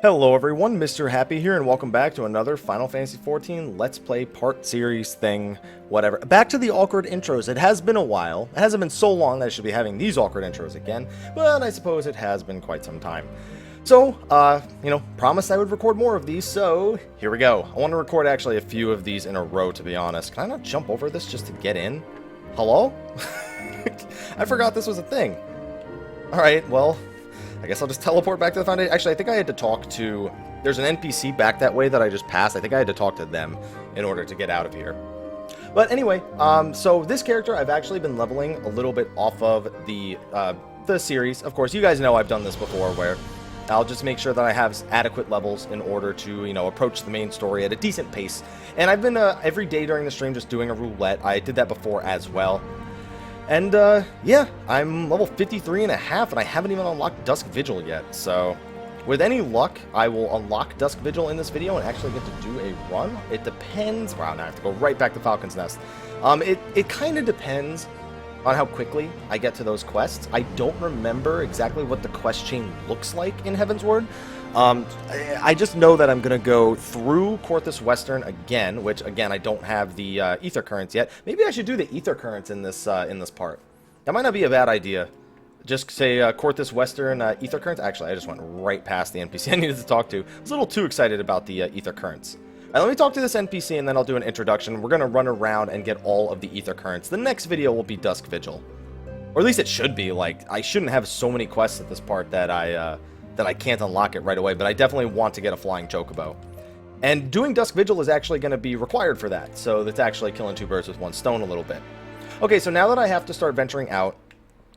Hello everyone, Mr. Happy here, and welcome back to another Final Fantasy XIV Let's Play part series thing, whatever. Back to the awkward intros. It has been a while. It hasn't been so long that I should be having these awkward intros again, but I suppose it has been quite some time. So, promised I would record more of these, so here we go. I want to record actually a few of these in a row, to be honest. Can I not jump over this just to get in? Hello? I forgot this was a thing. Alright, well, I guess I'll just teleport back to the Foundation. Actually, I think I had to talk to... There's an NPC back that way that I just passed. I think I had to talk to them in order to get out of here. But anyway, so this character I've actually been leveling a little bit off of the series. Of course, you guys know I've done this before, where I'll just make sure that I have adequate levels in order to, approach the main story at a decent pace. And I've been every day during the stream just doing a roulette. I did that before as well. And, yeah, I'm level 53 and a half, and I haven't even unlocked Dusk Vigil yet, so with any luck, I will unlock Dusk Vigil in this video and actually get to do a run. It depends... Wow, now I have to go right back to Falcon's Nest. It kind of depends on how quickly I get to those quests. I don't remember exactly what the quest chain looks like in Heavensward. I just know that I'm going to go through Coerthas Western again, which, again, I don't have the Aether Currents yet. Maybe I should do the Aether Currents in this part. That might not be a bad idea. Just say Coerthas Western Aether Currents. Actually, I just went right past the NPC I needed to talk to. I was a little too excited about the Aether Currents. All right, let me talk to this NPC, and then I'll do an introduction. We're going to run around and get all of the Aether Currents. The next video will be Dusk Vigil. Or at least it should be. Like, I shouldn't have so many quests at this part that I can't unlock it right away, but I definitely want to get a Flying Chocobo. And doing Dusk Vigil is actually going to be required for that, so that's actually killing two birds with one stone a little bit. Okay, so now that I have to start venturing out,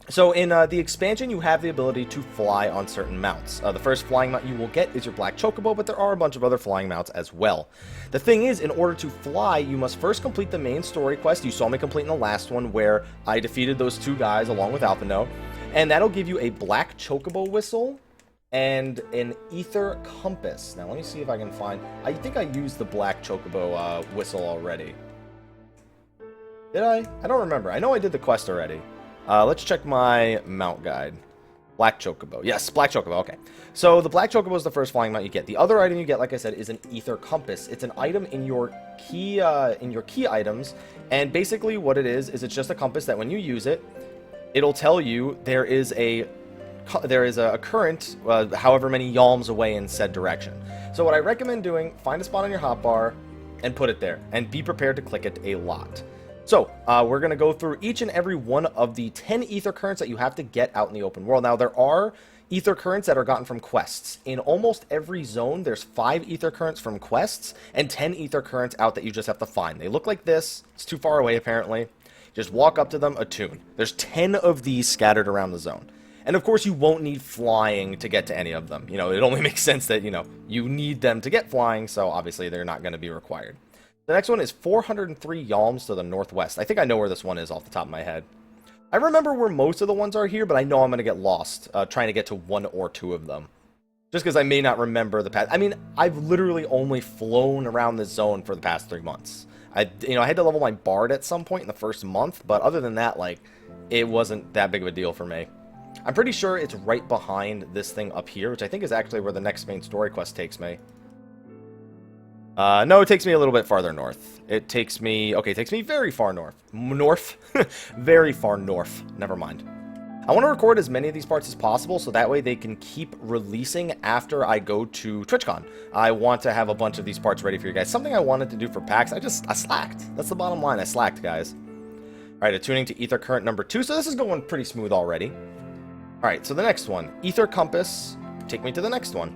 so in the expansion, you have the ability to fly on certain mounts. The first flying mount you will get is your Black Chocobo, but there are a bunch of other flying mounts as well. The thing is, in order to fly, you must first complete the main story quest. You saw me complete in the last one, where I defeated those two guys along with Alphino, and that'll give you a Black Chocobo whistle and an Aether Compass. Now, let me see if I can find... I think I used the Black Chocobo whistle already. Did I? I don't remember. I know I did the quest already. Let's check my mount guide. Black Chocobo. Yes, Black Chocobo. Okay. So, the Black Chocobo is the first flying mount you get. The other item you get, like I said, is an Aether Compass. It's an item in your key items, and basically what it is it's just a compass that when you use it, it'll tell you there is a current, however many yalms away in said direction. So what I recommend doing, find a spot on your hotbar and put it there, and be prepared to click it a lot. So, we're going to go through each and every one of the 10 Aether Currents that you have to get out in the open world. Now, there are Aether Currents that are gotten from quests. In almost every zone, there's 5 Aether Currents from quests, and 10 Aether Currents out that you just have to find. They look like this. It's too far away, apparently. Just walk up to them, attune. There's 10 of these scattered around the zone. And of course, you won't need flying to get to any of them. It only makes sense that, you need them to get flying, so obviously they're not going to be required. The next one is 403 yalms to the northwest. I think I know where this one is off the top of my head. I remember where most of the ones are here, but I know I'm going to get lost trying to get to one or two of them. Just because I may not remember the path. I mean, I've literally only flown around this zone for the past 3 months. I had to level my bard at some point in the first month, but other than that, it wasn't that big of a deal for me. I'm pretty sure it's right behind this thing up here, which I think is actually where the next main story quest takes me. No, it takes me a little bit farther north. It takes me very far north. Very far north. Never mind. I want to record as many of these parts as possible, so that way they can keep releasing after I go to TwitchCon. I want to have a bunch of these parts ready for you guys. Something I wanted to do for PAX, I slacked. That's the bottom line, I slacked, guys. Alright, attuning to Aether Current number 2, so this is going pretty smooth already. Alright, so the next one, Aether Compass, take me to the next one.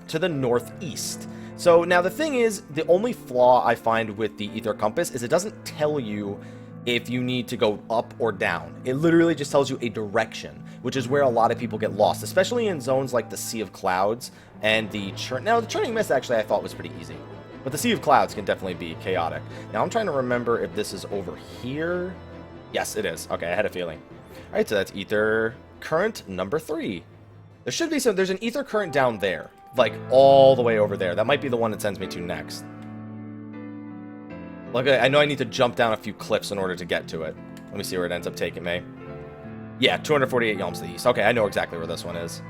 To the northeast. So, now the thing is, the only flaw I find with the Aether Compass is it doesn't tell you if you need to go up or down. It literally just tells you a direction, which is where a lot of people get lost, especially in zones like the Sea of Clouds and the Now, the Churning Mist, actually, I thought was pretty easy. But the Sea of Clouds can definitely be chaotic. Now, I'm trying to remember if this is over here. Yes, it is. Okay, I had a feeling. Alright, so that's Aether Current number 3. There should be there's an Aether Current down there. Like, all the way over there. That might be the one that sends me to next. Look, I know I need to jump down a few cliffs in order to get to it. Let me see where it ends up taking me. Yeah, 248 yalms to the east. Okay, I know exactly where this one is.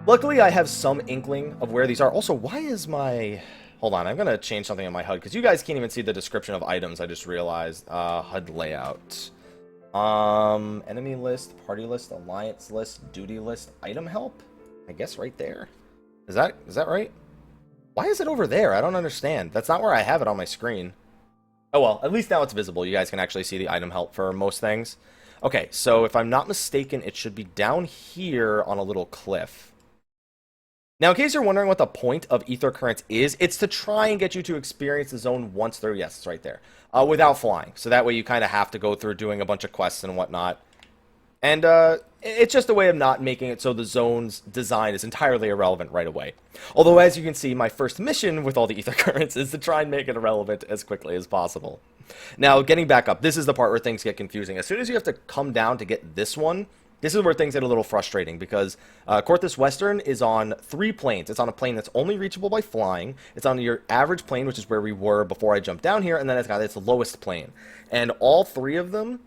Luckily, I have some inkling of where these are. Also, why is my... Hold on, I'm going to change something in my HUD, because you guys can't even see the description of items, I just realized. HUD layout. Enemy list, party list, alliance list, duty list, item help? I guess right there. Is that right? Why is it over there? I don't understand. That's not where I have it on my screen. Oh well, at least now it's visible. You guys can actually see the item help for most things. Okay, so if I'm not mistaken, it should be down here on a little cliff. Now, in case you're wondering what the point of Aether Currents is, it's to try and get you to experience the zone once through. Yes, it's right there. Without flying. So that way you kind of have to go through doing a bunch of quests and whatnot. And it's just a way of not making it so the zone's design is entirely irrelevant right away. Although, as you can see, my first mission with all the Aether Currents is to try and make it irrelevant as quickly as possible. Now, getting back up, this is the part where things get confusing. As soon as you have to come down to get this one, this is where things get a little frustrating, because Coerthas Western is on 3 planes. It's on a plane that's only reachable by flying. It's on your average plane, which is where we were before I jumped down here, and then it's got its lowest plane. And all 3 of them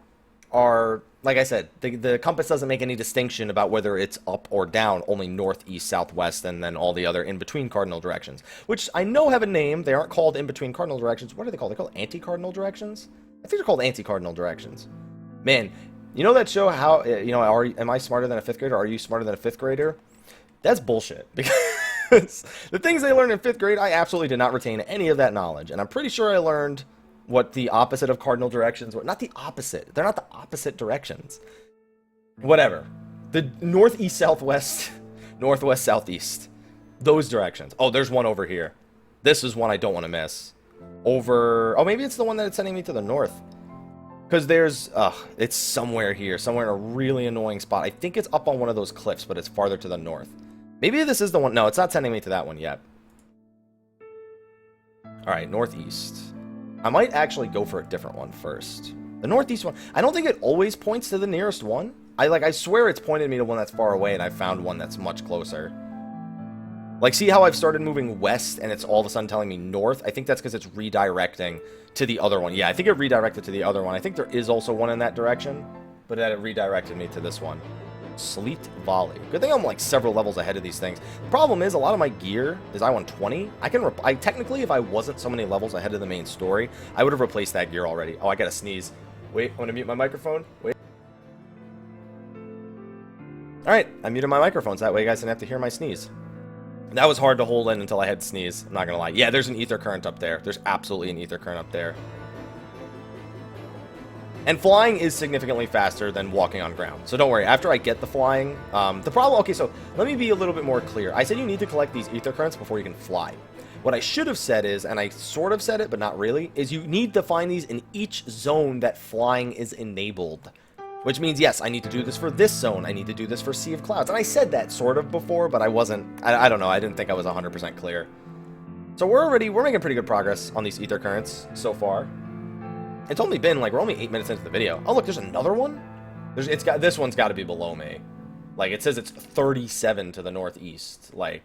are, like I said, the compass doesn't make any distinction about whether it's up or down, only north, east, southwest, and then all the other in-between cardinal directions, which I know have a name. They aren't called in-between cardinal directions. What are they called? They're called anti-cardinal directions? I think they're called anti-cardinal directions. Man, you know that show, How, am I smarter than a 5th grader? Are you smarter than a 5th grader? That's bullshit, because the things they learned in 5th grade, I absolutely did not retain any of that knowledge, and I'm pretty sure I learned what the opposite of cardinal directions were. Not the opposite. They're not the opposite directions. Whatever. The northeast, southwest, northwest, southeast. Those directions. Oh, there's one over here. This is one I don't want to miss. Over... Oh, maybe it's the one that it's sending me to the north. Because there's... it's somewhere here. Somewhere in a really annoying spot. I think it's up on one of those cliffs, but it's farther to the north. Maybe this is the one... No, it's not sending me to that one yet. Alright, northeast. I might actually go for a different one first. The northeast one, I don't think it always points to the nearest one. I swear it's pointed me to one that's far away, and I found one that's much closer. Like, see how I've started moving west, and it's all of a sudden telling me north? I think that's because it's redirecting to the other one. Yeah, I think it redirected to the other one. I think there is also one in that direction, but that it redirected me to this one. Sleet Volley. Good thing I'm like several levels ahead of these things. The problem is a lot of my gear is I-120. I technically, if I wasn't so many levels ahead of the main story, I would have replaced that gear already. Oh, I gotta sneeze. Wait, I want to mute my microphone. Wait. Alright, I muted my microphones. That way you guys didn't have to hear my sneeze. That was hard to hold in until I had to sneeze. I'm not gonna lie. Yeah, there's an Aether Current up there. There's absolutely an Aether Current up there. And flying is significantly faster than walking on ground. So don't worry, after I get the flying, the problem, okay, so let me be a little bit more clear. I said you need to collect these Aether Currents before you can fly. What I should have said is, and I sort of said it, but not really, is you need to find these in each zone that flying is enabled. Which means, yes, I need to do this for this zone. I need to do this for Sea of Clouds. And I said that sort of before, but I wasn't, I don't know, I didn't think I was 100% clear. So we're making pretty good progress on these Aether Currents so far. It's only been, like, we're only 8 minutes into the video. Oh, look, there's another one? This one's got to be below me. Like, it says it's 37 to the northeast. Like,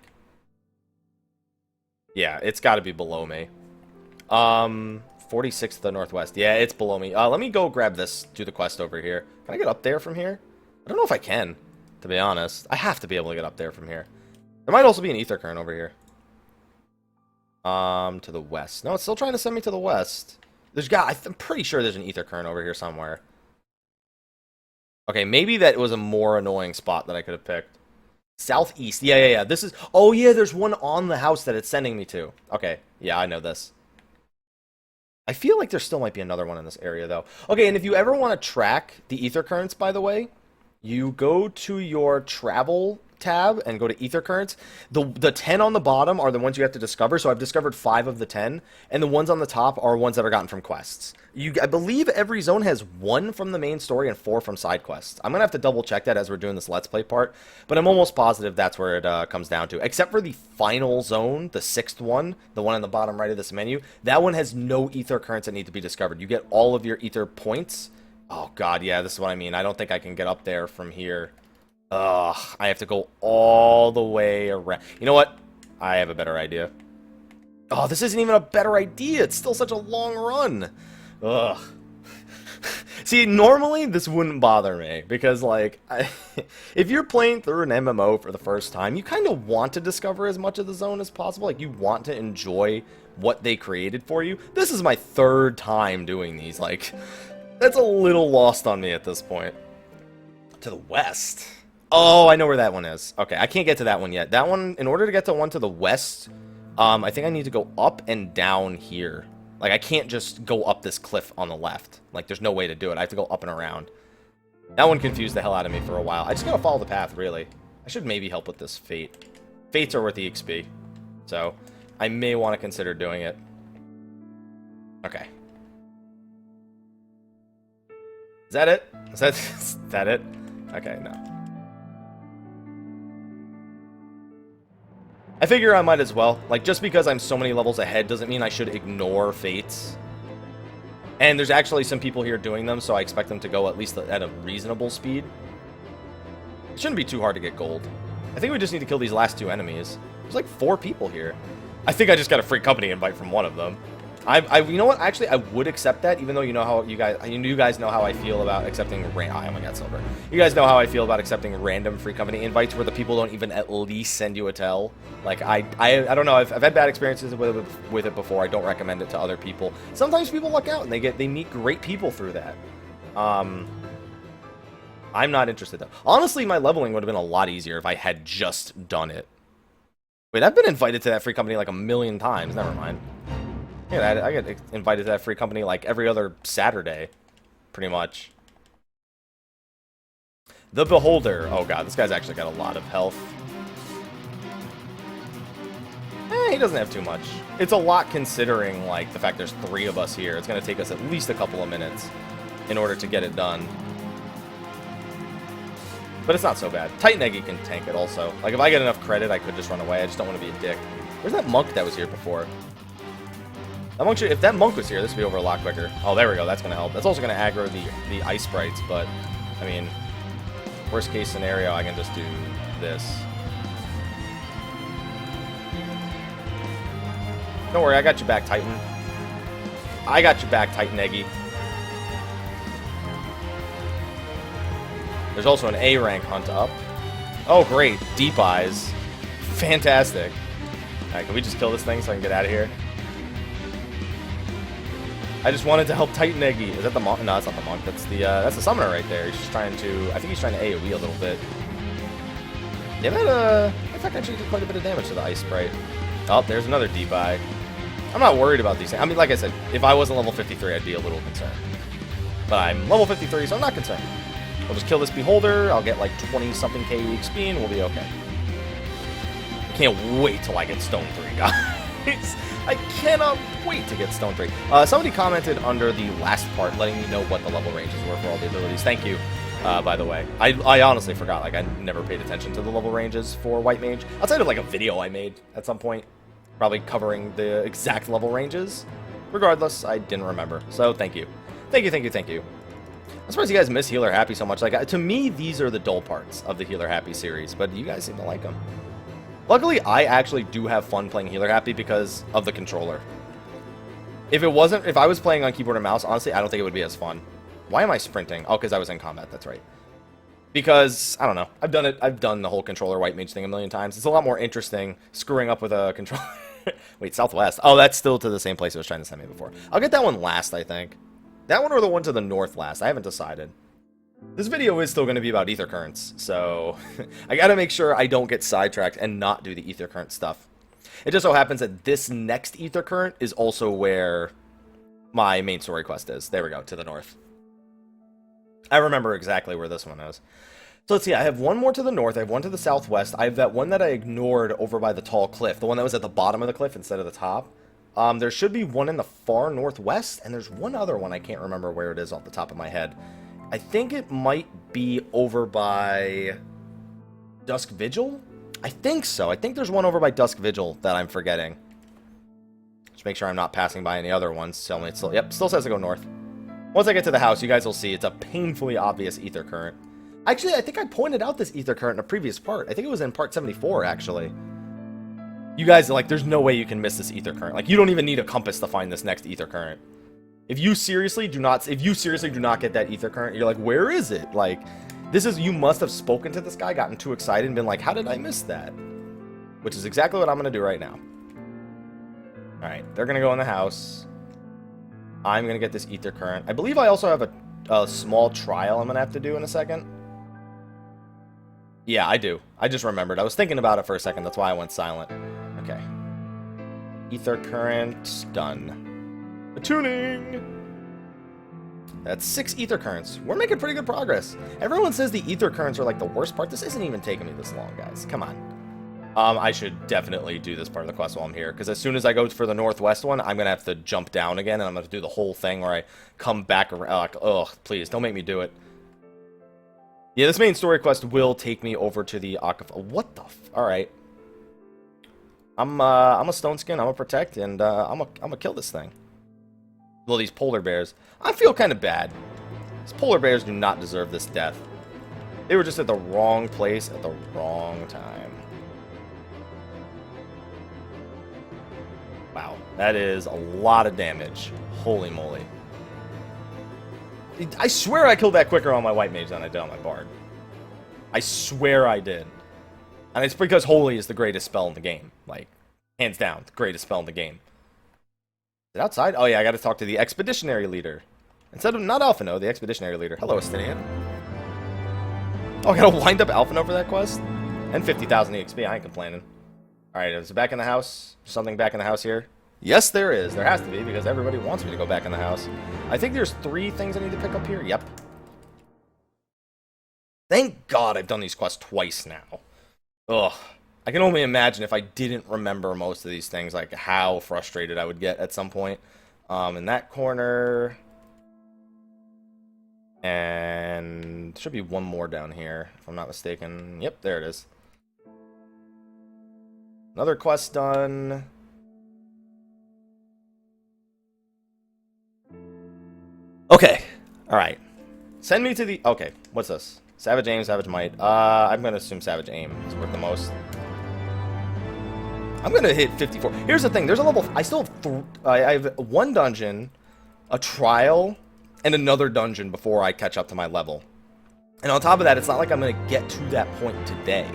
yeah, it's got to be below me. 46 to the northwest. Yeah, it's below me. Let me go grab this, do the quest over here. Can I get up there from here? I don't know if I can, to be honest. I have to be able to get up there from here. There might also be an Aether Current over here. To the west. No, it's still trying to send me to the west. I'm pretty sure there's an Aether Current over here somewhere. Okay, maybe that was a more annoying spot that I could have picked. Southeast. Yeah. This is... Oh, yeah, there's one on the house that it's sending me to. Okay, yeah, I know this. I feel like there still might be another one in this area, though. Okay, and if you ever want to track the Aether Currents, by the way, you go to your travel tab and go to Aether Currents. The 10 on the bottom are the ones you have to discover, so I've discovered 5 of the 10, and the ones on the top are ones that are gotten from quests. I believe every zone has 1 from the main story and 4 from side quests. I'm gonna have to double check that as we're doing this Let's Play part, but I'm almost positive that's where it comes down to. Except for the final zone, the 6th one, the one on the bottom right of this menu, that one has no Aether Currents that need to be discovered. You get all of your Aether points. Oh god, yeah, this is what I mean. I don't think I can get up there from here. Ugh, I have to go all the way around. You know what? I have a better idea. Oh, this isn't even a better idea. It's still such a long run. Ugh. See, normally this wouldn't bother me because, like, if you're playing through an MMO for the first time, you kind of want to discover as much of the zone as possible. Like, you want to enjoy what they created for you. This is my third time doing these. Like, that's a little lost on me at this point. To the west. Oh, I know where that one is. Okay, I can't get to that one yet. That one, in order to get to one to the west, I think I need to go up and down here. Like, I can't just go up this cliff on the left. Like, there's no way to do it. I have to go up and around. That one confused the hell out of me for a while. I just gotta follow the path, really. I should maybe help with this fate. Fates are worth the XP. So, I may want to consider doing it. Okay. Is that it? Is that it? Okay, no. I figure I might as well. Like, just because I'm so many levels ahead doesn't mean I should ignore fates. And there's actually some people here doing them, so I expect them to go at least at a reasonable speed. It shouldn't be too hard to get gold. I think we just need to kill these last two enemies. There's like 4 people here. I think I just got a free company invite from one of them. You know what? Actually, I would accept that, even though you know how you guys know how I feel about accepting. Oh my God, silver! You guys know how I feel about accepting random free company invites where the people don't even at least send you a tell. Like I don't know. I've had bad experiences with it before. I don't recommend it to other people. Sometimes people luck out and they meet great people through that. I'm not interested though. Honestly, my leveling would have been a lot easier if I had just done it. Wait, I've been invited to that free company like a million times. Never mind. Yeah, I get invited to that free company like every other Saturday, pretty much. The Beholder. Oh god, this guy's actually got a lot of health. He doesn't have too much. It's a lot considering, like, the fact there's 3 of us here. It's going to take us at least a couple of minutes in order to get it done. But it's not so bad. Titan Eggy can tank it also. Like, if I get enough credit, I could just run away. I just don't want to be a dick. Where's that monk that was here before? That monk if that monk was here, this would be over a lot quicker. Oh, there we go. That's going to help. That's also going to aggro the ice sprites, but, I mean, worst case scenario, I can just do this. Don't worry, I got you back, Titan. I got you back, Titan Eggy. There's also an A rank hunt up. Oh, great. Deep Eyes. Fantastic. Alright, can we just kill this thing so I can get out of here? I just wanted to help Titan Eggy. Is that the monk? No, that's not the monk. That's the summoner right there. He's just trying to... I think he's trying to AoE a little bit. Yeah, that, in fact, actually did quite a bit of damage to the ice sprite. Oh, there's another Deep Eye. I'm not worried about these things. I mean, like I said, if I wasn't level 53, I'd be a little concerned. But I'm level 53, so I'm not concerned. We'll just kill this Beholder. I'll get like 20-something K XP, and we'll be okay. I can't wait till I get Stone 3, guys. I cannot wait to get Stone 3. Somebody commented under the last part, letting me know what the level ranges were for all the abilities. Thank you, by the way. I honestly forgot. Like, I never paid attention to the level ranges for White Mage. Outside of, like, a video I made at some point, probably covering the exact level ranges. Regardless, I didn't remember. So, thank you. Thank you, thank you, thank you. I'm surprised you guys miss Healer Happy so much. Like, to me, these are the dull parts of the Healer Happy series, but you guys seem to like them. Luckily, I actually do have fun playing Healer Happy because of the controller. If I was playing on keyboard and mouse, honestly, I don't think it would be as fun. Why am I sprinting? Oh, because I was in combat, that's right. Because, I don't know, I've done the whole controller White Mage thing a million times. It's a lot more interesting screwing up with a controller. Wait, Southwest. Oh, that's still to the same place it was trying to send me before. I'll get that one last, I think. That one or the one to the north last. I haven't decided. This video is still going to be about ether currents, so I got to make sure I don't get sidetracked and not do the ether current stuff. It just so happens that this next ether current is also where my main story quest is. There we go, to the north. I remember exactly where this one is. So let's see, I have one more to the north, I have one to the southwest, I have that one that I ignored over by the tall cliff, the one that was at the bottom of the cliff instead of the top. There should be one in the far northwest, and there's one other one, I can't remember where it is off the top of my head. I think it might be over by Dusk Vigil? I think so. I think there's one over by Dusk Vigil that I'm forgetting. Just make sure I'm not passing by any other ones. Tell me it's still... Yep, still says to go north. Once I get to the house, you guys will see it's a painfully obvious ether current. Actually, I think I pointed out this ether current in a previous part. I think it was in part 74, actually. You guys are like, there's no way you can miss this ether current. Like, you don't even need a compass to find this next ether current. If you seriously do not get that ether current, you're like, where is it? Like, you must have spoken to this guy, gotten too excited, and been like, how did I miss that? Which is exactly what I'm going to do right now. Alright, they're going to go in the house. I'm going to get this ether current. I believe I also have a small trial I'm going to have to do in a second. Yeah, I do. I just remembered. I was thinking about it for a second. That's why I went silent. Okay. Ether current. Done. Attuning! That's 6 ether currents. We're making pretty good progress. Everyone says the ether currents are like the worst part. This isn't even taking me this long, guys. Come on. I should definitely do this part of the quest while I'm here, because as soon as I go for the northwest one, I'm going to have to jump down again, and I'm going to do the whole thing where I come back around. Ugh, please, don't make me do it. Yeah, this main story quest will take me over to the What the Alright. I'm a stone skin, I'm a protect, and I'm a kill this thing. Well, these polar bears. I feel kind of bad. These polar bears do not deserve this death. They were just at the wrong place at the wrong time. Wow, that is a lot of damage. Holy moly. I swear I killed that quicker on my white mage than I did on my bard. I swear I did. And it's because Holy is the greatest spell in the game. Like, hands down, the greatest spell in the game. Is it outside? Oh yeah, I gotta talk to the expeditionary leader. Instead of, not Alphino, the expeditionary leader. Hello, Estinian. Oh, I gotta wind up Alphino for that quest? And 50,000 EXP, I ain't complaining. Alright, is it back in the house? Something back in the house here? Yes, there is. There has to be, because everybody wants me to go back in the house. I think there's 3 things I need to pick up here. Yep. Thank God I've done these quests twice now. Ugh. I can only imagine if I didn't remember most of these things, like how frustrated I would get at some point. In that corner. And there should be one more down here, if I'm not mistaken. Yep, there it is. Another quest done. Okay. Alright. Send me to the... Okay, what's this? Savage Aim, Savage Might. I'm going to assume Savage Aim is worth the most. I'm going to hit 54. Here's the thing. There's a level... I still have... I have 1 dungeon, a trial, and another dungeon before I catch up to my level. And on top of that, it's not like I'm going to get to that point today.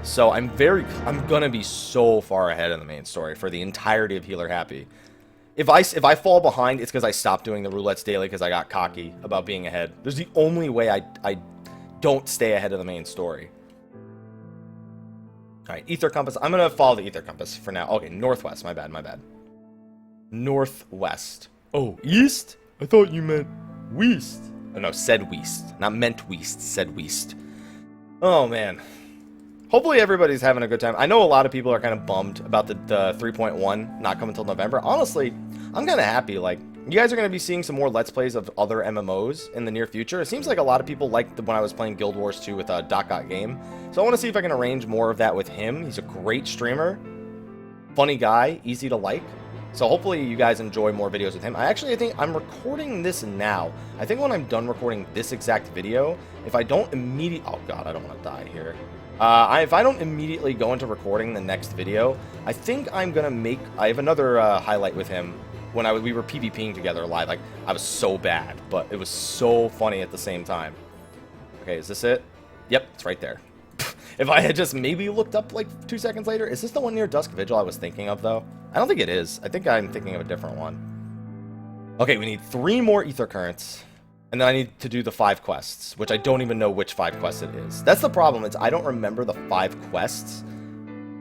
So I'm going to be so far ahead in the main story for the entirety of Healer Happy. If I fall behind, it's because I stopped doing the roulettes daily because I got cocky about being ahead. There's the only way I don't stay ahead of the main story. Alright, Ether Compass. I'm going to follow the Ether Compass for now. Okay, northwest. My bad, my bad. Northwest. Oh, east? I thought you meant west. Oh, no, said west. Not meant west, said west. Oh, man. Hopefully everybody's having a good time. I know a lot of people are kind of bummed about the 3.1 not coming until November. Honestly, I'm kind of happy. Like, you guys are going to be seeing some more Let's Plays of other MMOs in the near future. It seems like a lot of people liked when I was playing Guild Wars 2 with Dot Game. So I want to see if I can arrange more of that with him. He's a great streamer. Funny guy. Easy to like. So hopefully you guys enjoy more videos with him. I think I'm recording this now. I think when I'm done recording this exact video, if I don't immediately... Oh, God, I don't want to die here. If I don't immediately go into recording the next video, I think I'm going to make... I have another highlight with him when we were PvPing together live. Like, I was so bad, but it was so funny at the same time. Okay, is this it? Yep, it's right there. If I had just maybe looked up like 2 seconds later, is this the one near Dusk Vigil I was thinking of, though? I don't think it is. I think I'm thinking of a different one. Okay, we need 3 more Ether Currents. And then I need to do the 5 quests, which I don't even know which 5 quests it is. That's the problem, is I don't remember the 5 quests.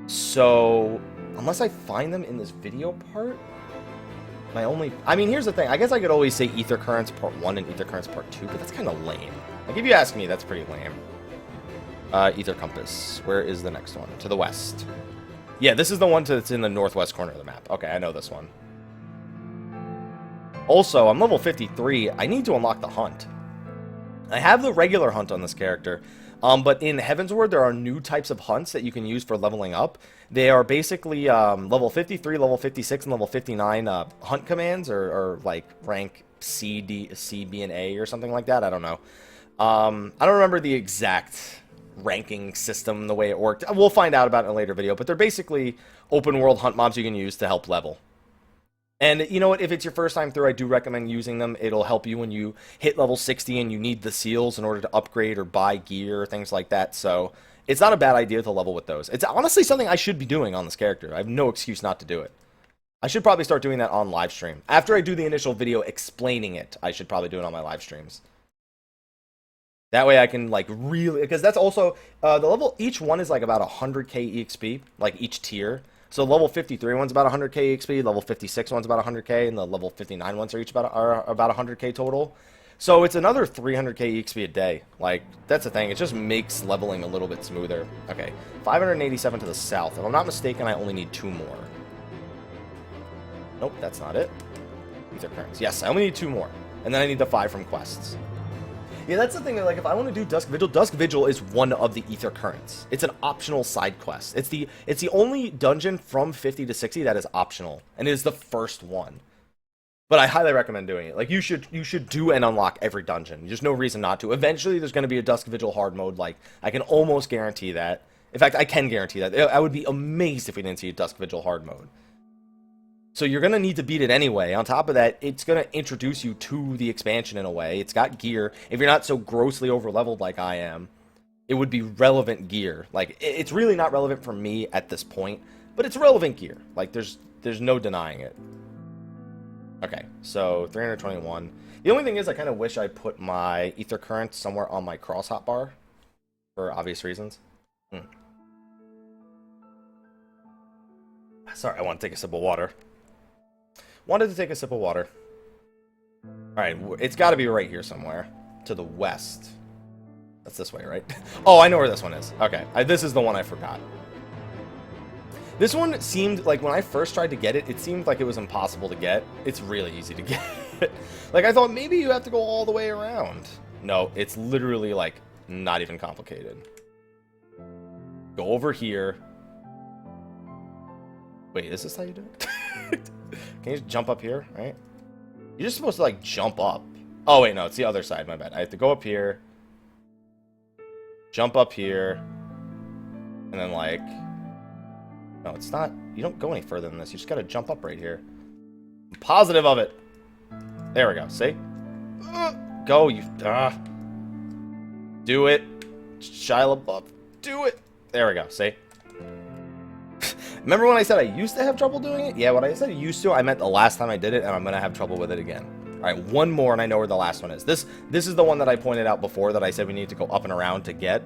So, unless I find them in this video part, I mean, here's the thing. I guess I could always say Ether Currents Part 1 and Ether Currents Part 2, but that's kind of lame. Like, if you ask me, that's pretty lame. Ether Compass. Where is the next one? To the west. Yeah, this is the one that's in the northwest corner of the map. Okay, I know this one. Also, I'm level 53. I need to unlock the hunt. I have the regular hunt on this character, but in Heavensward, there are new types of hunts that you can use for leveling up. They are basically level 53, level 56, and level 59 hunt commands, or like rank C, D, C, B, and A, or something like that. I don't know. I don't remember the exact ranking system, the way it worked. We'll find out about it in a later video, but they're basically open world hunt mobs you can use to help level. And you know what? If it's your first time through, I do recommend using them. It'll help you when you hit level 60 and you need the seals in order to upgrade or buy gear, things like that. So it's not a bad idea to level with those. It's honestly something I should be doing on this character. I have no excuse not to do it. I should probably start doing that on live stream. After I do the initial video explaining it, I should probably do it on my live streams. That way I can, like, really... Because that's also... the level... Each one is, like, about 100k EXP. Like, each tier. So level 53 one's about 100k EXP. Level 56 one's about 100k. And the level 59 ones are each about 100k total. So it's another 300k EXP a day. Like, that's the thing. It just makes leveling a little bit smoother. Okay. 587 to the south. If I'm not mistaken, I only need 2 more. Nope, that's not it. Aether currents. Yes, I only need 2 more. And then I need the 5 from quests. Yeah, that's the thing. Like, if I want to do Dusk Vigil is one of the Aether currents. It's an optional side quest. It's the only dungeon from 50 to 60 that is optional, and it is the first one. But I highly recommend doing it. Like, you should do and unlock every dungeon. There's no reason not to. Eventually, there's going to be a Dusk Vigil hard mode. Like, I can almost guarantee that. In fact, I can guarantee that. I would be amazed if we didn't see a Dusk Vigil hard mode. So you're going to need to beat it anyway. On top of that, it's going to introduce you to the expansion in a way. It's got gear. If you're not so grossly over-leveled like I am, it would be relevant gear. Like, it's really not relevant for me at this point, but it's relevant gear. Like, there's no denying it. Okay, so 321. The only thing is I kind of wish I put my Aether Current somewhere on my cross hotbar for obvious reasons. Sorry, I want to take a sip of water. Wanted to take a sip of water. Alright, it's got to be right here somewhere. To the west. That's this way, right? Oh, I know where this one is. Okay, this is the one I forgot. This one seemed, like, when I first tried to get it, it seemed like it was impossible to get. It's really easy to get. Like, I thought maybe you have to go all the way around. No, it's literally, like, not even complicated. Go over here. Wait, is this how you do it? Can you just jump up here, right? You're just supposed to, like, jump up. Oh, wait, no, it's the other side, my bad. I have to go up here. Jump up here. And then, like... No, it's not... You don't go any further than this. You just gotta jump up right here. I'm positive of it. There we go, see? Go, you... Do it. Shia LaBeouf. Do it. There we go, see? Remember when I said I used to have trouble doing it? Yeah, when I said I used to, I meant the last time I did it, and I'm going to have trouble with it again. All right, one more, and I know where the last one is. This is the one that I pointed out before that I said we need to go up and around to get.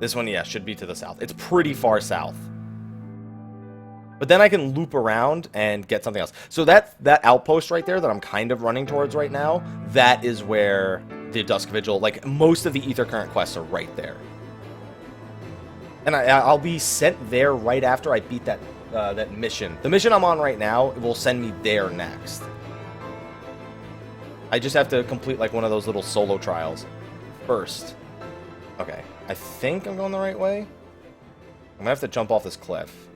This one, yeah, should be to the south. It's pretty far south. But then I can loop around and get something else. So that outpost right there that I'm kind of running towards right now, that is where the Dusk Vigil, like, most of the Aether Current quests are right there. And I'll be sent there right after I beat that mission. The mission I'm on right now will send me there next. I just have to complete, like, one of those little solo trials first. Okay, I think I'm going the right way. I'm gonna have to jump off this cliff.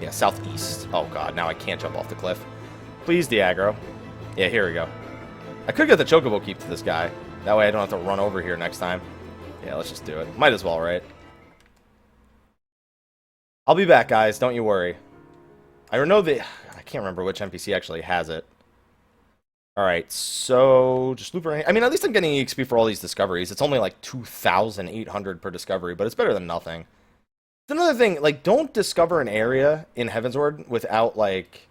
Yeah, southeast. Oh god, now I can't jump off the cliff. Please, Diagro. Yeah, here we go. I could get the Chocobo Keep to this guy. That way I don't have to run over here next time. Yeah, let's just do it. Might as well, right? I'll be back, guys. Don't you worry. I know that... I can't remember which NPC actually has it. Alright, so... Just loop around. I mean, at least I'm getting EXP for all these discoveries. It's only like 2,800 per discovery, but it's better than nothing. It's another thing, like, don't discover an area in Heavensward without, like,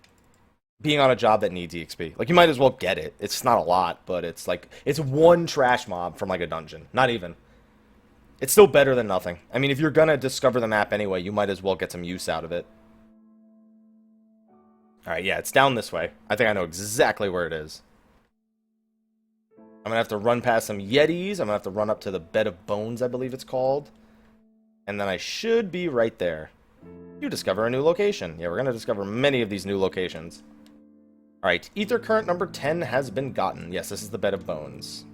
being on a job that needs EXP. Like, you might as well get it. It's not a lot, but it's, like... It's one trash mob from, like, a dungeon. Not even. It's still better than nothing. I mean, if you're gonna discover the map anyway, you might as well get some use out of it. Alright, yeah, it's down this way. I think I know exactly where it is. I'm gonna have to run past some Yetis. I'm gonna have to run up to the Bed of Bones, I believe it's called. And then I should be right there. You discover a new location. Yeah, we're gonna discover many of these new locations. Alright, Aether Current number 10 has been gotten. Yes, this is the Bed of Bones.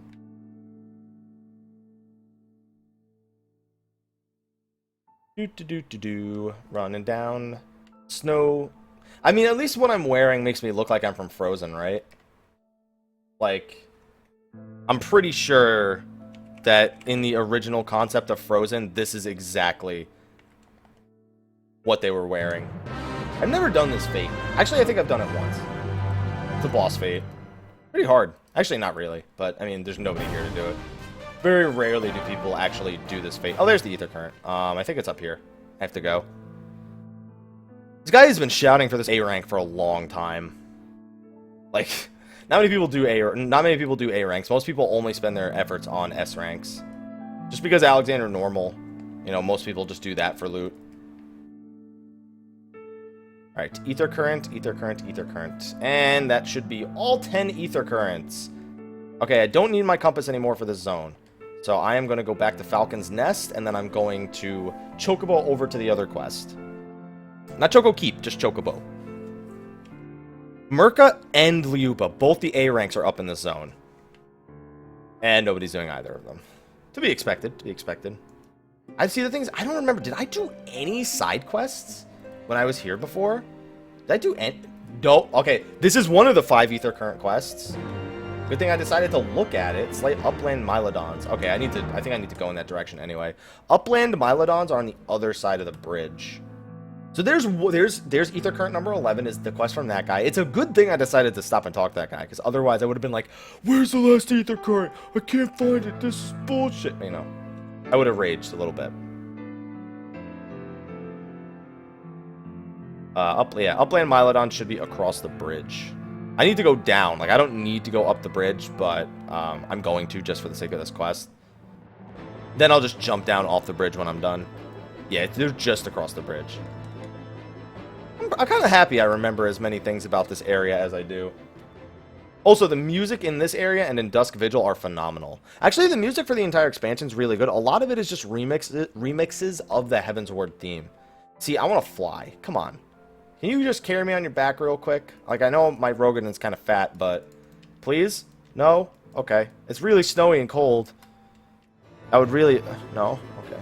Running down. Snow. I mean, at least what I'm wearing makes me look like I'm from Frozen, right? Like, I'm pretty sure that in the original concept of Frozen, this is exactly what they were wearing. I've never done this fate. Actually, I think I've done it once. It's a boss fate. Pretty hard. Actually, not really. But, I mean, there's nobody here to do it. Very rarely do people actually do this fate. Oh, there's the Aether Current. I think it's up here. I have to go. This guy has been shouting for this A rank for a long time. Like, not many people do A ranks. Most people only spend their efforts on S ranks. Just because Alexander normal, you know, most people just do that for loot. Alright, Aether Current, Aether Current, Aether Current. And that should be all 10 Aether Currents. Okay, I don't need my compass anymore for this zone. So I am going to go back to Falcon's Nest, and then I'm going to Chocobo over to the other quest. Not Choco Keep, just Chocobo. Merca and Liupa, both the A ranks are up in this zone. And nobody's doing either of them. To be expected, to be expected. I see the things, I don't remember, did I do any side quests when I was here before? Did I do any? No, okay, this is one of the 5 Aether Current quests. Good thing I decided to look at it. It's like Upland Mylodons. Okay, I think I need to go in that direction anyway. Upland Mylodons are on the other side of the bridge. So there's Aether Current number 11 is the quest from that guy. It's a good thing I decided to stop and talk to that guy, because otherwise I would have been like, where's the last Aether Current? I can't find it. This is bullshit. You know, I would have raged a little bit. Upland Mylodon should be across the bridge. I need to go down. Like, I don't need to go up the bridge, but I'm going to just for the sake of this quest. Then I'll just jump down off the bridge when I'm done. Yeah, they're just across the bridge. I'm kind of happy I remember as many things about this area as I do. Also, the music in this area and in Dusk Vigil are phenomenal. Actually, the music for the entire expansion is really good. A lot of it is just remixes of the Heavensward theme. See, I want to fly. Come on. Can you just carry me on your back real quick? Like, I know my Rogan is kind of fat, but... Please? No? Okay. It's really snowy and cold. I would really... No? Okay.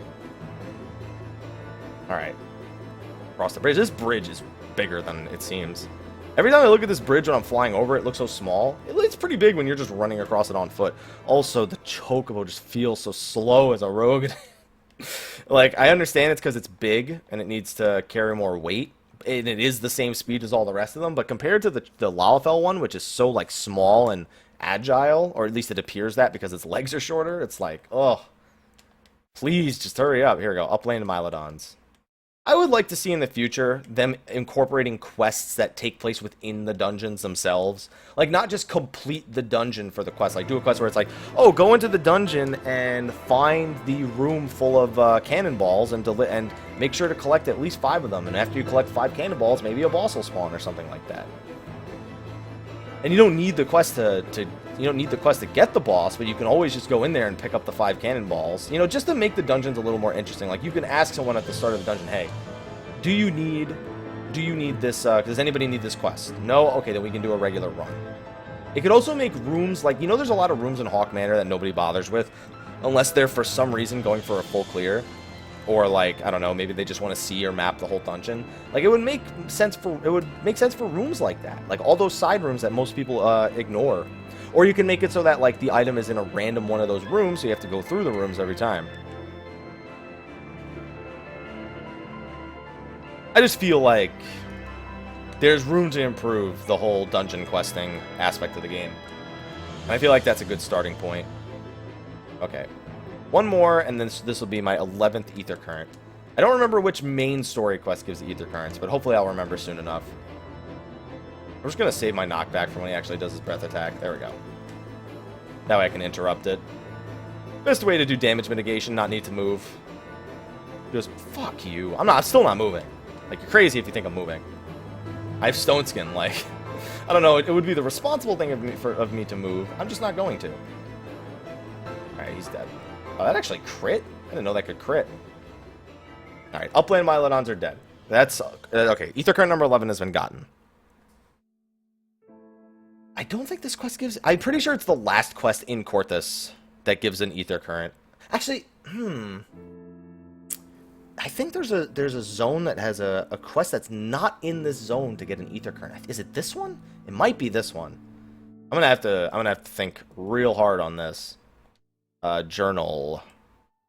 Alright. Across the bridge. This bridge is bigger than it seems. Every time I look at this bridge when I'm flying over it, it looks so small. It's pretty big when you're just running across it on foot. Also, the Chocobo just feels so slow as a Rogan. Like, I understand it's because it's big and it needs to carry more weight. And it is the same speed as all the rest of them, but compared to the Lalafell one, which is so, like, small and agile, or at least it appears that because its legs are shorter, it's like, oh, please just hurry up. Here we go, Upland Mylodons. I would like to see in the future them incorporating quests that take place within the dungeons themselves. Like, not just complete the dungeon for the quest. Like, do a quest where it's like, oh, go into the dungeon and find the room full of cannonballs and make sure to collect at least 5 of them. And after you collect 5 cannonballs, maybe a boss will spawn or something like that. And you don't need the quest to get the boss, but you can always just go in there and pick up the 5 cannonballs. You know, just to make the dungeons a little more interesting. Like, you can ask someone at the start of the dungeon, hey, do you need this, does anybody need this quest? No? Okay, then we can do a regular run. It could also make rooms, like, you know, there's a lot of rooms in Hawk Manor that nobody bothers with, unless they're for some reason going for a full clear. Or, like, I don't know, maybe they just want to see or map the whole dungeon. Like, it would make sense for rooms like that. Like, all those side rooms that most people ignore. Or you can make it so that, like, the item is in a random one of those rooms, so you have to go through the rooms every time. I just feel like there's room to improve the whole dungeon questing aspect of the game. And I feel like that's a good starting point. Okay. One more, and then this will be my 11th Aether Current. I don't remember which main story quest gives the Aether Currents, but hopefully I'll remember soon enough. I'm just going to save my knockback for when he actually does his breath attack. There we go. That way I can interrupt it. Best way to do damage mitigation, not need to move. Just, fuck you. I'm still not moving. Like, you're crazy if you think I'm moving. I have stone skin, like... I don't know, it would be the responsible thing of me to move. I'm just not going to. Alright, he's dead. Oh, that actually crit? I didn't know that could crit. Alright, Upland Mylodons are dead. That's... okay, Aether Current number 11 has been gotten. I don't think this quest gives... I'm pretty sure it's the last quest in Coerthas that gives an Aether Current. Actually, I think there's a zone that has a quest that's not in this zone to get an Aether Current. Is it this one? It might be this one. I'm gonna have to think real hard on this. Journal.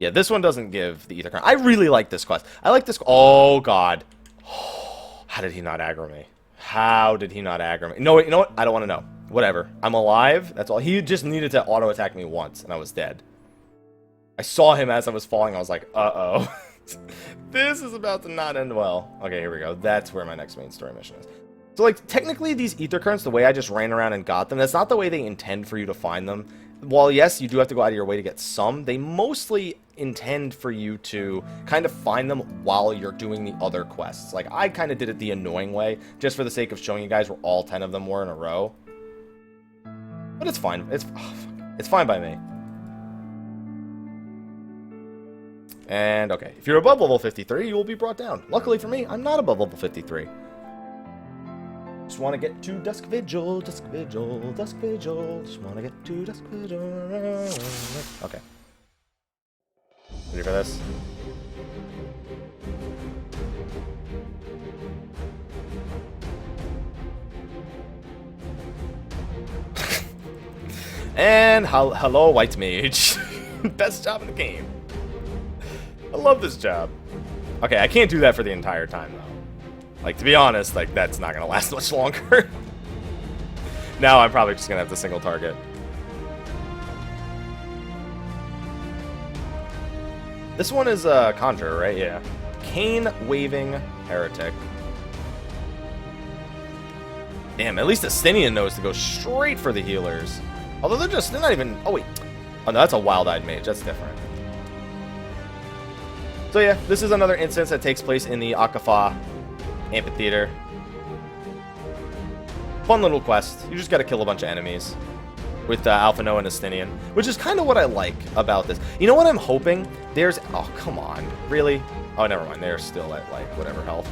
Yeah, this one doesn't give the Aether Current. I really like this quest. I like this... Oh, God. How did he not aggro me? How did he not aggro me? No, wait, you know what? I don't want to know. Whatever. I'm alive. That's all. He just needed to auto-attack me once, and I was dead. I saw him as I was falling. I was like, uh-oh. This is about to not end well. Okay, here we go. That's where my next main story mission is. So, like, technically, these ether currents, the way I just ran around and got them, that's not the way they intend for you to find them. While, yes, you do have to go out of your way to get some, they mostly intend for you to kind of find them while you're doing the other quests. Like, I kind of did it the annoying way, just for the sake of showing you guys where all 10 of them were in a row. But it's fine. It's fine by me. And, okay, if you're above level 53, you will be brought down. Luckily for me, I'm not above level 53. Just want to get to Dusk Vigil, Dusk Vigil, Dusk Vigil. Just want to get to Dusk Vigil. Okay. Ready for this? And hello, White Mage. Best job in the game. I love this job. Okay, I can't do that for the entire time, though. Like, to be honest, like, that's not going to last much longer. Now I'm probably just going to have to single target. This one is a Conjurer, right? Yeah. Cane-waving Heretic. Damn, at least Aetherial knows to go straight for the healers. Although they're not even... Oh, wait. Oh, no, that's a Wild-Eyed Mage. That's different. So, yeah, this is another instance that takes place in the Akafa Amphitheater. Fun little quest. You just gotta kill a bunch of enemies with Alphino and Aetherial, which is kind of what I like about this. You know what I'm hoping? There's... Oh, come on. Really? Oh, never mind. They're still at, like, whatever health.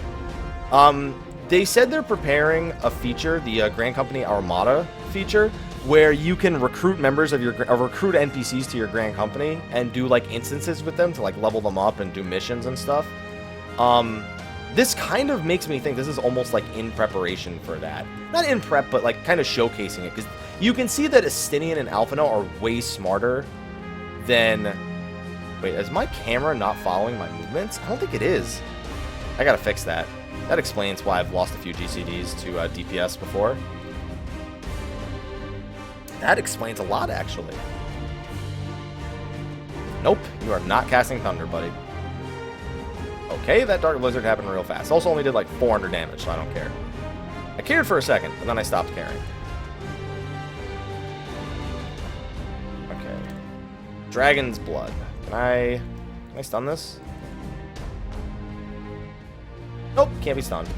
They said they're preparing a feature, the Grand Company Armada feature, where you can recruit members of your... recruit NPCs to your Grand Company and do, like, instances with them to, like, level them up and do missions and stuff. This kind of makes me think this is almost like in preparation for that. Not in prep, but like kind of showcasing it. Because you can see that Aetherial and Alphino are way smarter than... Wait, is my camera not following my movements? I don't think it is. I gotta fix that. That explains why I've lost a few GCDs to DPS before. That explains a lot, actually. Nope, you are not casting Thunder, buddy. Okay, that Dark Blizzard happened real fast. Also only did like 400 damage, so I don't care. I cared for a second, but then I stopped caring. Okay. Dragon's Blood. Can I stun this? Nope, can't be stunned.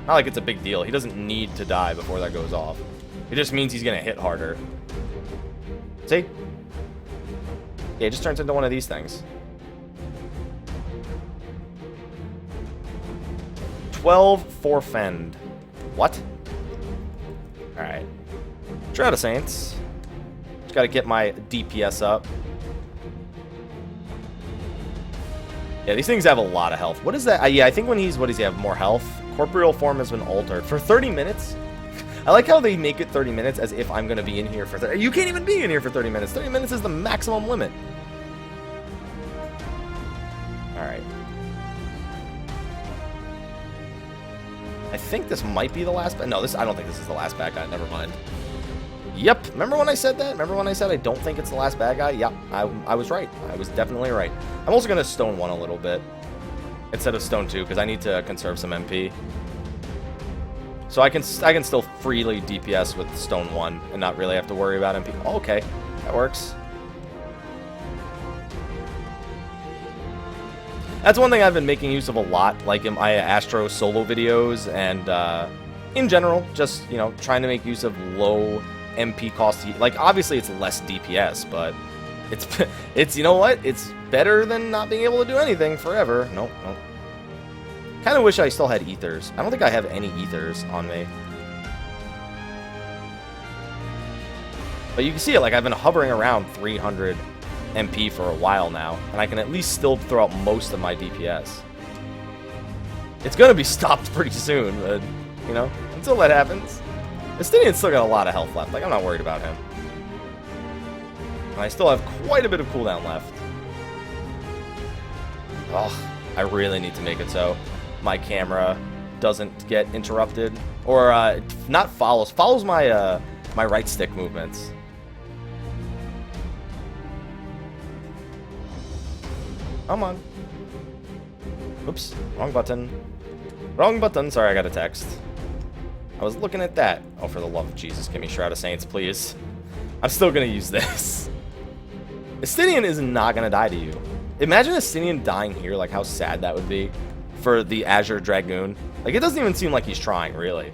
Not like it's a big deal. He doesn't need to die before that goes off. It just means he's gonna hit harder. See? Yeah, it just turns into one of these things. 12 for Fend. What? Alright. Shroud of Saints. Just gotta get my DPS up. Yeah, these things have a lot of health. What is that? Yeah, I think when he's... What does he have? More health? Corporeal form has been altered. For 30 minutes? I like how they make it 30 minutes as if I'm gonna be in here for 30... You can't even be in here for 30 minutes. 30 minutes is the maximum limit. Alright. I think this might be the last... No, I don't think this is the last bad guy. Never mind. Yep. Remember when I said that? Remember when I said I don't think it's the last bad guy? Yep. I was right. I was definitely right. I'm also going to stone 1 a little bit instead of stone 2 because I need to conserve some MP. So I can still freely DPS with stone 1 and not really have to worry about MP. Oh, okay. That works. That's one thing I've been making use of a lot, like in my Astro solo videos, and in general, just, you know, trying to make use of low MP cost. Like, obviously it's less DPS, but it's you know what? It's better than not being able to do anything forever. Nope, nope. Kind of wish I still had ethers. I don't think I have any ethers on me. But you can see it, like, I've been hovering around 300 MP for a while now, and I can at least still throw out most of my DPS. It's gonna be stopped pretty soon, but, you know, until that happens. Aetherial's still got a lot of health left, like, I'm not worried about him. And I still have quite a bit of cooldown left. Oh, I really need to make it so my camera doesn't get interrupted. Or, not follows. Follows my, my right stick movements. Come on. Oops. Wrong button. Wrong button. Sorry, I got a text. I was looking at that. Oh, for the love of Jesus, give me Shroud of Saints, please. I'm still going to use this. Estinian is not going to die to you. Imagine Estinian dying here, like how sad that would be for the Azure Dragoon. Like, it doesn't even seem like he's trying, really.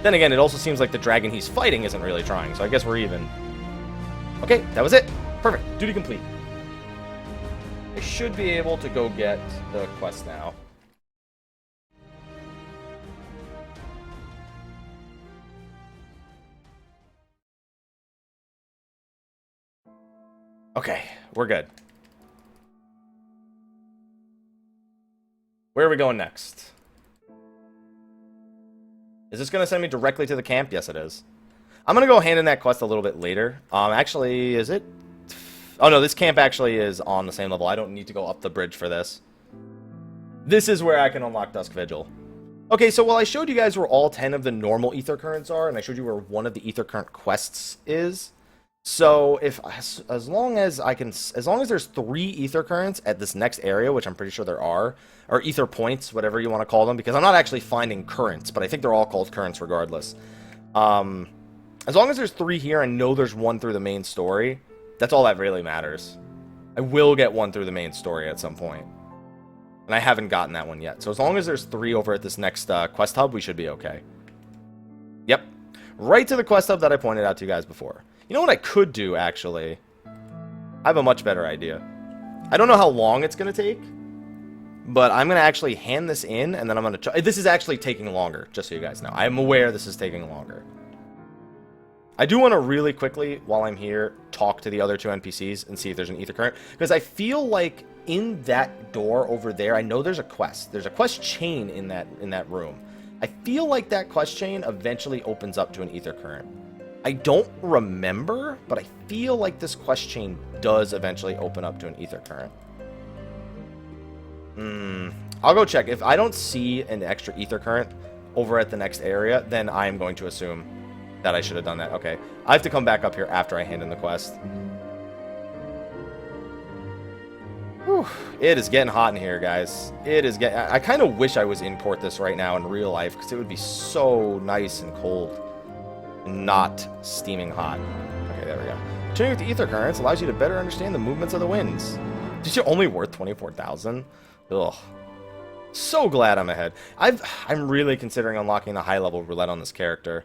Then again, it also seems like the dragon he's fighting isn't really trying, so I guess we're even. Okay, that was it. Perfect. Duty complete. I should be able to go get the quest now. Okay, we're good. Where are we going next? Is this going to send me directly to the camp? Yes, it is. I'm going to go hand in that quest a little bit later. Actually, is it? Oh, no, this camp actually is on the same level. I don't need to go up the bridge for this. This is where I can unlock Dusk Vigil. Okay, so while I showed you guys where all 10 of the normal Aether Currents are, and I showed you where one of the Aether Current quests is, so if as long as there's 3 Aether Currents at this next area, which I'm pretty sure there are, or Aether Points, whatever you want to call them, because I'm not actually finding currents, but I think they're all called currents regardless. As long as there's 3 here, I know there's 1 through the main story. That's all that really matters. I will get 1 through the main story at some point. And I haven't gotten that one yet. So as long as there's 3 over at this next quest hub, we should be okay. Yep. Right to the quest hub that I pointed out to you guys before. You know what I could do, actually? I have a much better idea. I don't know how long it's going to take, but I'm going to actually hand this in, and then I'm going to try. This is actually taking longer, just so you guys know. I'm aware this is taking longer. I do want to really quickly, while I'm here, talk to the other 2 NPCs and see if there's an Aether Current, because I feel like in that door over there, I know there's a quest. There's a quest chain in that room. I feel like that quest chain eventually opens up to an Aether Current. I don't remember, but I feel like this quest chain does eventually open up to an Aether Current. I'll go check. If I don't see an extra Aether Current over at the next area, then I am going to assume that I should have done that. Okay. I have to come back up here after I hand in the quest. Whew. It is getting hot in here, guys. It is getting... I kind of wish I was in Coerthas right now in real life, because it would be so nice and cold. Not steaming hot. Okay, there we go. Tuning with the Aether Currents allows you to better understand the movements of the winds. Did you only worth 24,000? Ugh. So glad I'm ahead. I'm really considering unlocking the high-level roulette on this character.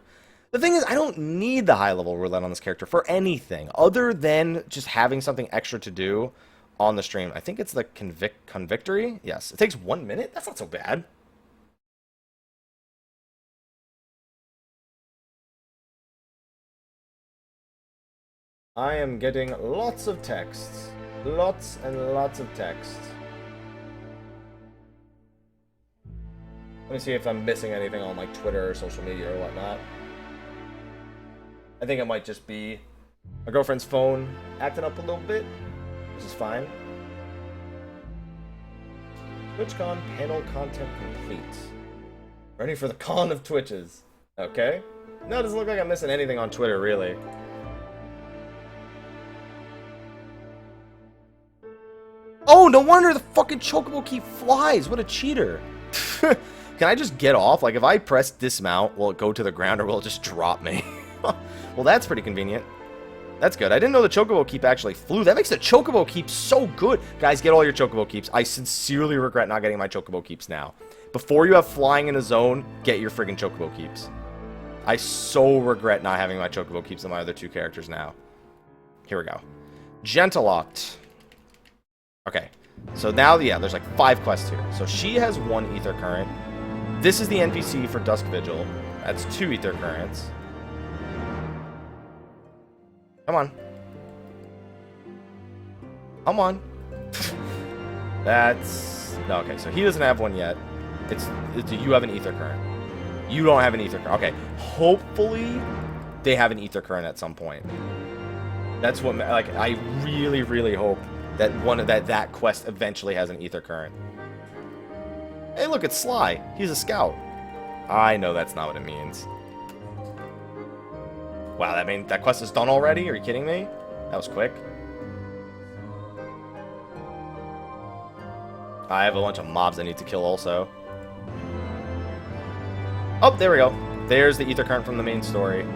The thing is, I don't need the high-level roulette on this character for anything, other than just having something extra to do on the stream. I think it's the Convictory? Yes. It takes 1 minute? That's not so bad. I am getting lots of texts. Lots and lots of texts. Let me see if I'm missing anything on like Twitter or social media or whatnot. I think it might just be my girlfriend's phone acting up a little bit, which is fine. TwitchCon panel content complete. Ready for the con of Twitches. Okay. No, it doesn't look like I'm missing anything on Twitter, really. Oh, no wonder the fucking Chocobo Keep flies. What a cheater. Can I just get off? Like, if I press dismount, will it go to the ground or will it just drop me? Well, that's pretty convenient. That's good. I didn't know the Chocobo Keep actually flew. That makes the Chocobo Keep so good. Guys, get all your Chocobo Keeps. I sincerely regret not getting my Chocobo Keeps now. Before you have flying in a zone, get your friggin' Chocobo Keeps. I so regret not having my Chocobo Keeps on my other 2 characters now. Here we go. Gentelopt. Okay. So now, yeah, there's like 5 quests here. So she has 1 Aether Current. This is the NPC for Dusk Vigil. That's 2 Aether Currents. Come on. Come on. That's... No, okay, so he doesn't have 1 yet. Do you have an Aether Current? You don't have an Aether Current. Okay, hopefully they have an Aether Current at some point. That's what... Like, I really, really hope that that quest eventually has an Aether Current. Hey, look. look, it's Sly. He's a scout. I know that's not what it means. Wow, that quest is done already? Are you kidding me? That was quick. I have a bunch of mobs I need to kill also. Oh, there we go. There's the ether current from the main story.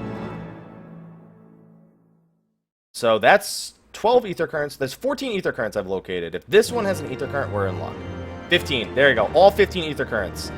So that's 12 ether currents. There's 14 ether currents I've located. If this one has an ether current, we're in luck. 15. There you go. All 15 ether currents.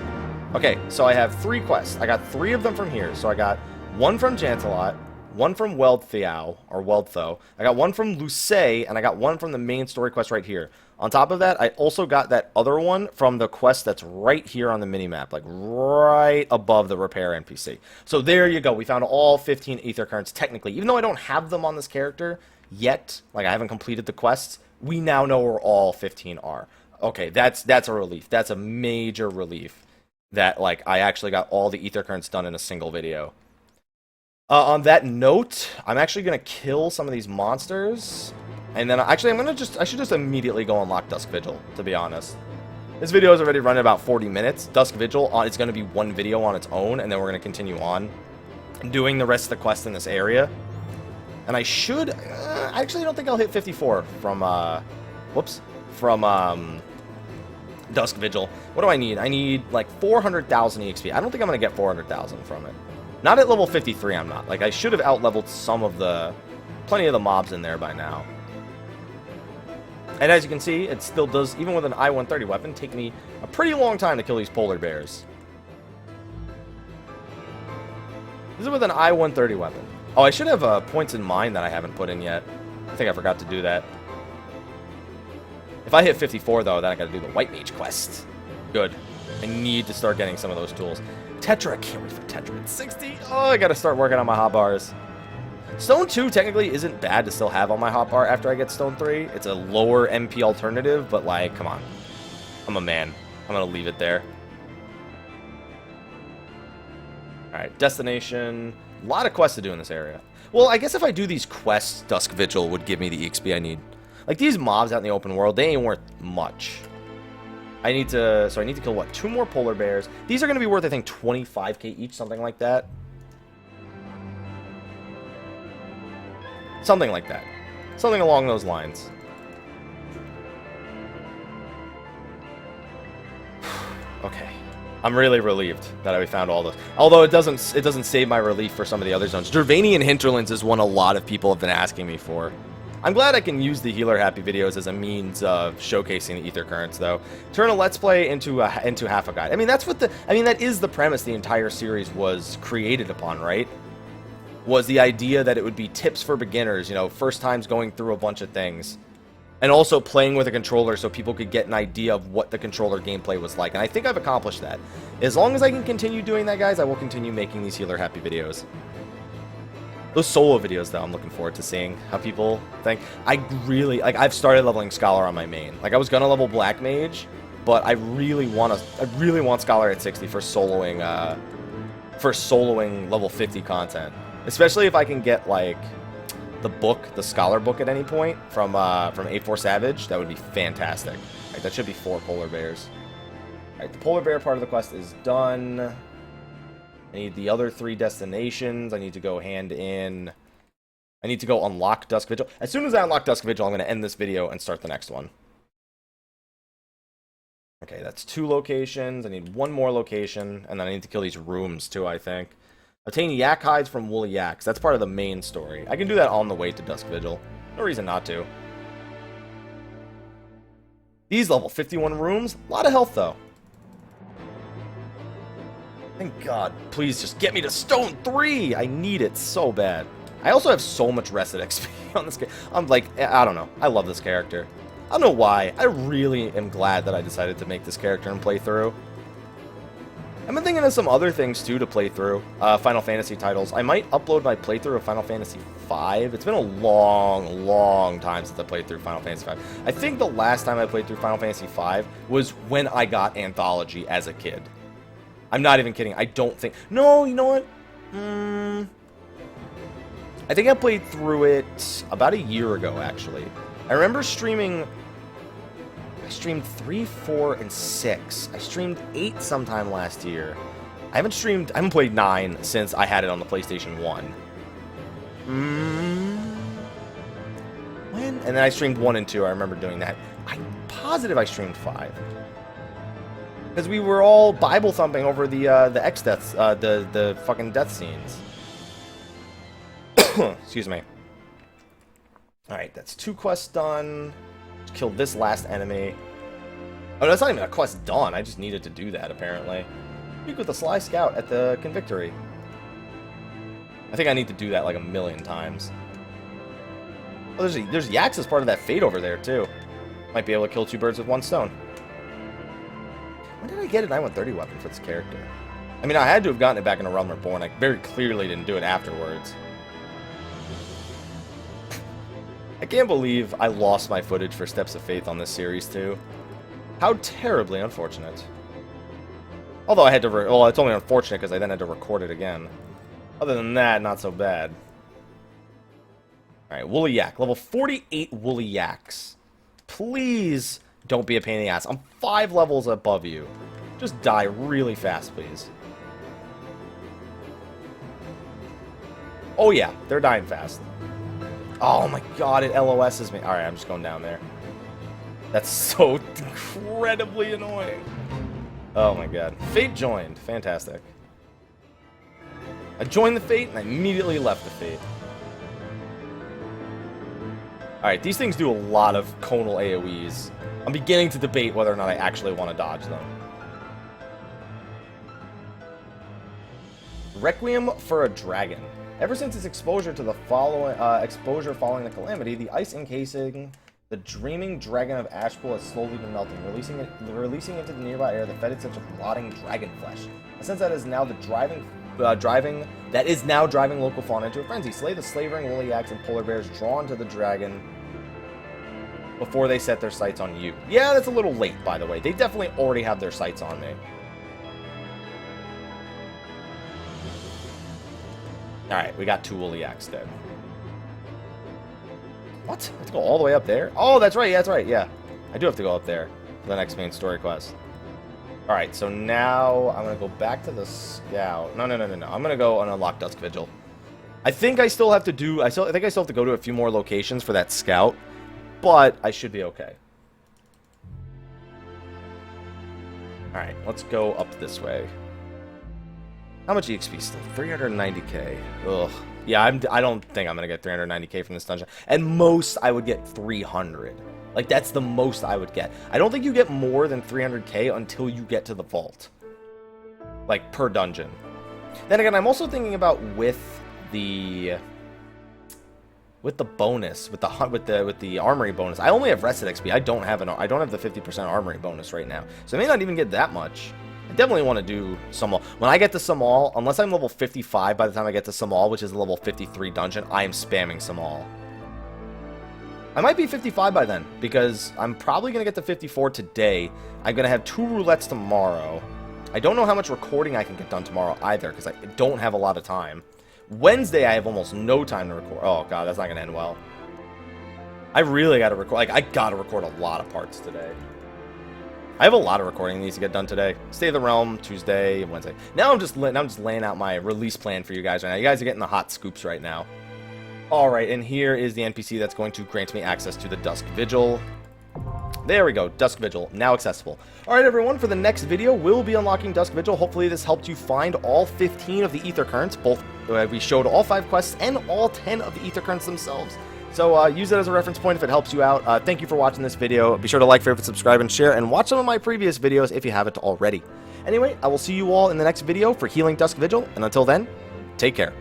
Okay, so I have 3 quests. I got 3 of them from here. So I got one from Jantalot, one from Weldtho. I got one from Luce, and I got one from the main story quest right here. On top of that, I also got that other one from the quest that's right here on the minimap, like right above the repair NPC. So there you go. We found all 15 ether currents technically. Even though I don't have them on this character yet, like I haven't completed the quests, we now know where all 15 are. Okay, that's a relief. That's a major relief that like I actually got all the ether currents done in a single video. On that note, I'm actually going to kill some of these monsters. And then, actually, I should just immediately go unlock Dusk Vigil, to be honest. This video is already running about 40 minutes. Dusk Vigil, it's going to be one video on its own, and then we're going to continue on doing the rest of the quests in this area. And I should, I actually don't think I'll hit 54 from, Dusk Vigil. What do I need? I need, like, 400,000 EXP. I don't think I'm going to get 400,000 from it. Not at level 53, I'm not. Like, I should have out-leveled plenty of the mobs in there by now. And as you can see, it still does, even with an I-130 weapon, take me a pretty long time to kill these polar bears. This is with an I-130 weapon. Oh, I should have points in mind that I haven't put in yet. I think I forgot to do that. If I hit 54, though, then I gotta do the White Mage quest. Good. I need to start getting some of those tools. Tetra, I can't wait for Tetra. It's 60. Oh, I gotta start working on my hotbars. Stone 2 technically isn't bad to still have on my hotbar after I get Stone 3. It's a lower MP alternative, but like, come on. I'm a man. I'm gonna leave it there. Alright, destination. A lot of quests to do in this area. Well, I guess if I do these quests, Dusk Vigil would give me the XP I need. Like, these mobs out in the open world, they ain't worth much. So I need to kill, what, 2 more polar bears. These are going to be worth, I think, 25k each, something like that. Something like that. Something along those lines. Okay. I'm really relieved that I found all this. Although it doesn't save my relief for some of the other zones. Gervanian Hinterlands is one a lot of people have been asking me for. I'm glad I can use the Healer Happy videos as a means of showcasing the Ether Currents, though. Turn a Let's Play into half a guide. I mean, that is the premise the entire series was created upon, right? Was the idea that it would be tips for beginners, you know, first times going through a bunch of things. And also playing with a controller so people could get an idea of what the controller gameplay was like. And I think I've accomplished that. As long as I can continue doing that, guys, I will continue making these Healer Happy videos. Those solo videos, though, I'm looking forward to seeing how people think. I've started leveling Scholar on my main. Like, I was gonna level Black Mage, but I really want Scholar at 60 for soloing level 50 content. Especially if I can get, like, the Scholar book at any point from A4 Savage. That would be fantastic. Right, that should be 4 polar bears. Alright, the polar bear part of the quest is done. I need the other 3 destinations. I need to go hand in. I need to go unlock Dusk Vigil. As soon as I unlock Dusk Vigil, I'm going to end this video and start the next one. Okay, that's 2 locations. I need 1 more location, and then I need to kill these rooms too, I think. Obtain yak hides from woolly yaks. That's part of the main story. I can do that on the way to Dusk Vigil. No reason not to. These level 51 rooms. A lot of health, though. Thank God. Please just get me to Stone 3. I need it so bad. I also have so much rested XP on this game. I'm like, I don't know. I love this character. I don't know why. I really am glad that I decided to make this character and play through. I've been thinking of some other things, too, to play through. Final Fantasy titles. I might upload my playthrough of Final Fantasy V. It's been a long, long time since I played through Final Fantasy V. I think the last time I played through Final Fantasy V was when I got Anthology as a kid. I'm not even kidding. I don't think... No, you know what? I think I played through it about a year ago, actually. I remember streaming streamed 3, 4, and 6. I streamed 8 sometime last year. I haven't played 9 since I had it on the PlayStation 1. When? And then I streamed 1 and 2. I remember doing that. I'm positive I streamed 5. Because we were all Bible thumping over the X deaths, the fucking death scenes. Excuse me. Alright, that's 2 quests done. Let's kill this last enemy. Oh, that's not even a quest done. I just needed to do that, apparently. Speak with the Sly Scout at the Convictory. I think I need to do that like a million times. Oh, there's Yaks as part of that fate over there, too. Might be able to kill 2 birds with 1 stone. When did I get an I-130 weapon for this character? I mean, I had to have gotten it back in A Realm Reborn. I very clearly didn't do it afterwards. I can't believe I lost my footage for Steps of Faith on this series, too. How terribly unfortunate. Although I had to... well, it's only unfortunate because I then had to record it again. Other than that, not so bad. Alright, Woolly Yak. Level 48 Woolly Yaks. Please don't be a pain in the ass. I'm 5 levels above you. Just die really fast, please. Oh yeah, they're dying fast. Oh my god, it LOSs me. Alright, I'm just going down there. That's so incredibly annoying. Oh my god. Fate joined. Fantastic. I joined the Fate and I immediately left the Fate. Alright, these things do a lot of conal AoEs. I'm beginning to debate whether or not I actually want to dodge them. Requiem for a Dragon. Ever since its exposure to the following following the calamity, the ice encasing the dreaming dragon of Ashpool has slowly been melting, releasing into the nearby air the fetid sense of rotting dragon flesh. A sense that is now driving local fauna into a frenzy. Slay the slavering woolly yaks and polar bears drawn to the dragon before they set their sights on you. Yeah, that's a little late, by the way. They definitely already have their sights on me. Alright, we got 2 woolly yaks dead. What? I have to go all the way up there? Oh, that's right, yeah. I do have to go up there for the next main story quest. Alright, so now I'm going to go back to the scout. No. I'm going to go and unlock Dusk Vigil. I think I still have to do... I think I still have to go to a few more locations for that scout, but I should be okay. Alright, let's go up this way. How much EXP still? 390k. Ugh. Yeah, I don't think I'm going to get 390k from this dungeon. And most, I would get 300. Like, that's the most I would get. I don't think you get more than 300k until you get to the vault. Like, per dungeon. Then again, I'm also thinking about with the bonus, with the armory bonus. I only have rested XP. I don't have the 50% armory bonus right now. So I may not even get that much. I definitely want to do Samal. When I get to Samal, unless I'm level 55 by the time I get to Samal, which is a level 53 dungeon, I am spamming Samal. I might be 55 by then, because I'm probably going to get to 54 today. I'm going to have 2 roulettes tomorrow. I don't know how much recording I can get done tomorrow either, because I don't have a lot of time. Wednesday, I have almost no time to record. Oh, God, that's not going to end well. I really got to record. Like, I got to record a lot of parts today. I have a lot of recording that needs to get done today. State of the Realm, Tuesday, Wednesday. Now I'm just laying out my release plan for you guys right now. You guys are getting the hot scoops right now. Alright, and here is the NPC that's going to grant me access to the Dusk Vigil. There we go, Dusk Vigil, now accessible. Alright everyone, for the next video, we'll be unlocking Dusk Vigil. Hopefully this helped you find all 15 of the Aether Currents. Both, we showed all 5 quests and all 10 of the Aether Currents themselves. So use it as a reference point if it helps you out. Thank you for watching this video. Be sure to like, favorite, subscribe, and share, and watch some of my previous videos if you haven't already. Anyway, I will see you all in the next video for Healing Dusk Vigil, and until then, take care.